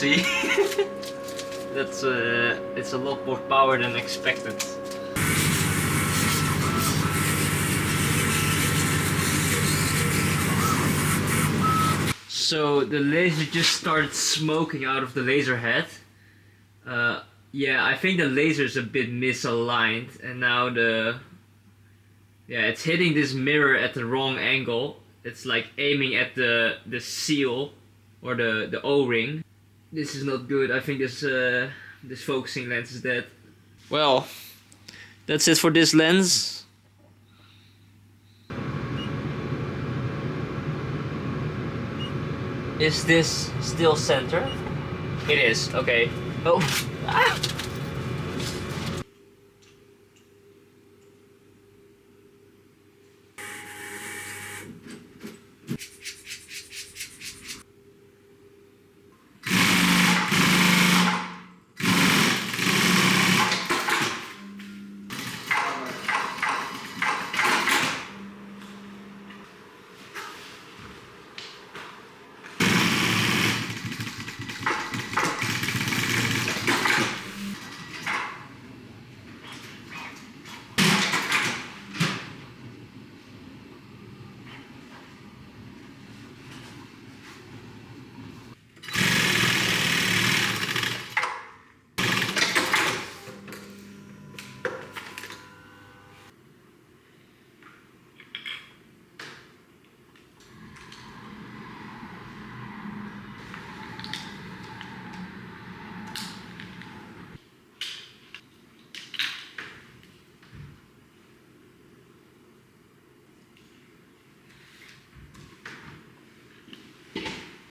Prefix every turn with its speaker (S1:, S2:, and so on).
S1: see. That's it's a lot more power than expected. So the laser just started smoking out of the laser head. Yeah, I think the laser is a bit misaligned, and now it's hitting this mirror at the wrong angle. It's like aiming at the seal or the O-ring. This is not good. I think this focusing lens is dead. Well, that's it for this lens. Is this still center? It is. Okay. Oh. Ah.